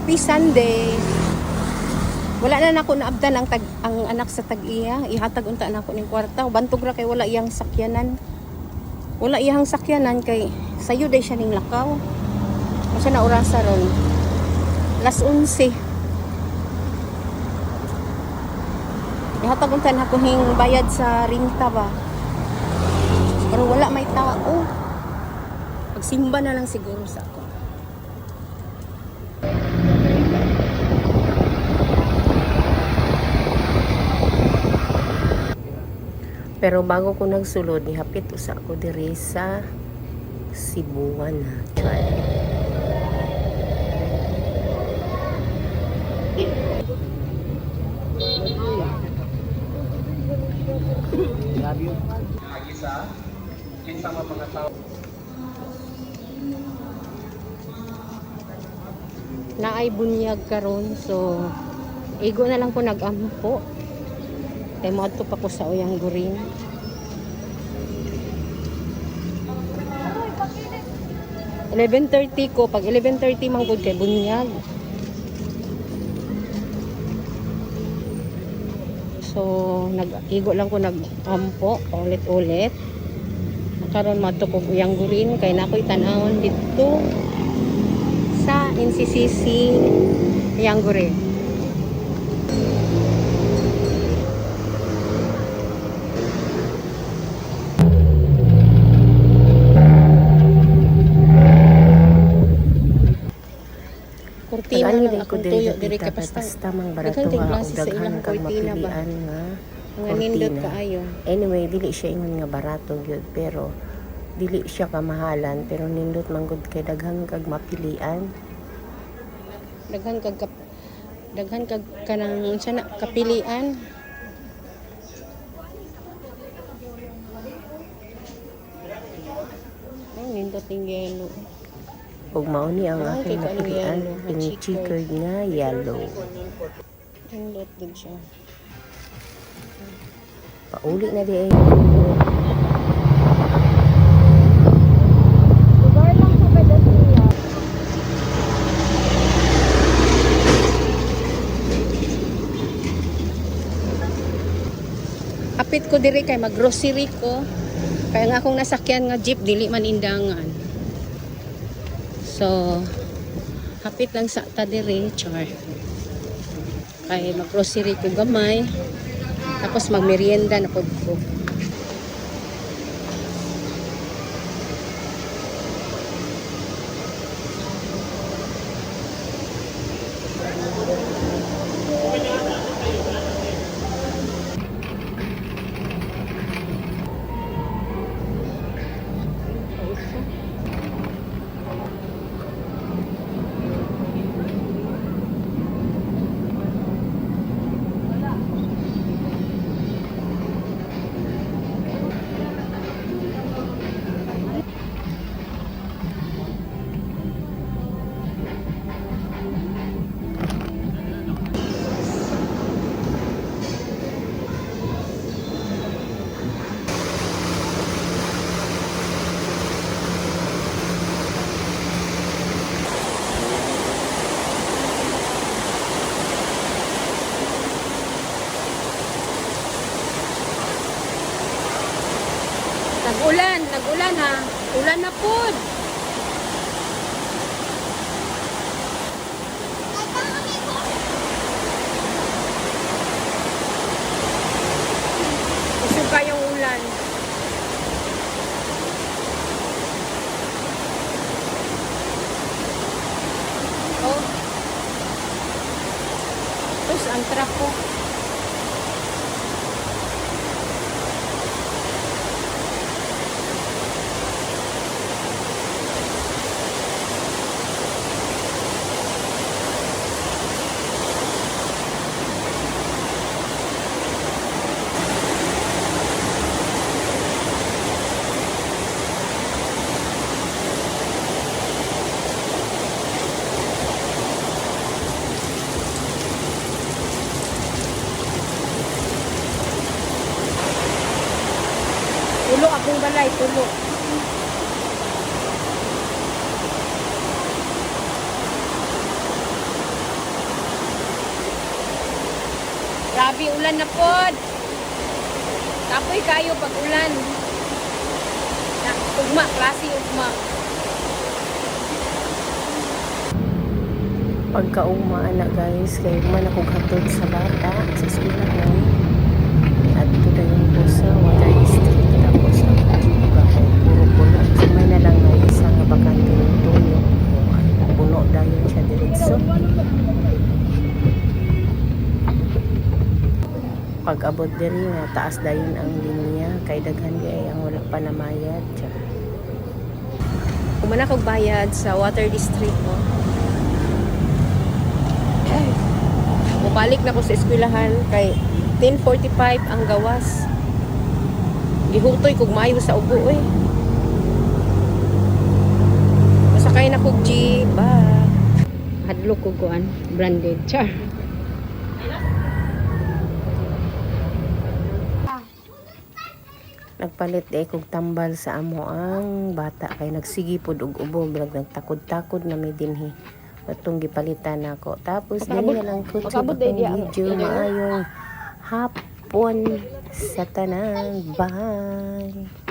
Happy Sunday. Wala na nako naabdan ang anak sa tag-iya. Ihatag unta na ako ning kwarta. Bantog ra kay wala iyang sakyanan. Wala iyang sakyanan kay sayo day siya ning lakaw. Asa na orasa ron? Alas 11. Ihatag unta na ako ning bayad sa rinta ba. Pero wala may tao. Pagsimba na lang siguro sa ako. Pero bago ko nagsulod, nihapit usa ko diri sa Cebuana. Try. Love you. Agisa, kinsa mga tao. Naay bunyag karon, so igo na lang ko nagampo. Kaya mo ato pa ko sa Uyang Gurin. $11:30 ko. Pag 11:30 manggod kay bunyag. So, nag-igo lang ko nag-ampo. Ulit-ulit. Nakaroon mo ato ko Uyang Gurin. Kaya na ako'y tanawon dito sa NCCC Uyang Gurin. Kortina lang akong tuyo diri kay basta mang barato nga og daghan kag mapilian nga nga nindot kaayo. Anyway, dili siya ingon nga barato gyud pero dili siya kamahalan pero nindot man gud kay daghan kag mapilian. Daghan kag kanang unsa na kapilian. Nindot ning yellow. Ug mao ni ang aking napilian pink checkered nga yellow. Nindot din siya. Pauli na di ay Lugar lang sa pedestrian. Kapit ko diri kay mag-grocery ko. Kaya nga akong nasakyan nga jeep dili man indangan. So, hapit lang sa tadiri, char. Kaya mag-grocery ko gamay. Tapos mag-merienda na po ko. Nag-ulan ha. Ulan na po. Isuga yung ulan. Oh. Terus ang trafo. Tulo akong balay, tulo. Grabe, ulan na pod. Tapoy kayo pag ulan. Ugma, klase ugma. Pagkauma na guys, kay man ako hatod sa bata sa eskwelahan. At ito yung po sa Water District. Tapos nag-jeep ako. Puro puno. So may na lang na isang bakante ng tuyo. Puno dahil siya diretso. Pag abot diri nga taas dayon ang linya kay daghan di ay ang wala pa namayad. Kumana kog bayad sa Water District mo. Bumalik na ko sa eskwelahan kay 10:45 ang gawas. Gihutoy kog maayo sa ubo eh. Masakay na kog jeep. Hadlok ko kuan branded char. Nagpalit kog tambal sa amo ang bata kay nagsigi pod og ubo bilag nagtakod-takod na may dinhi. Atong gipalitan nako. Tapos dili na lang ko sa video maayong hapon sa tanan. Bye.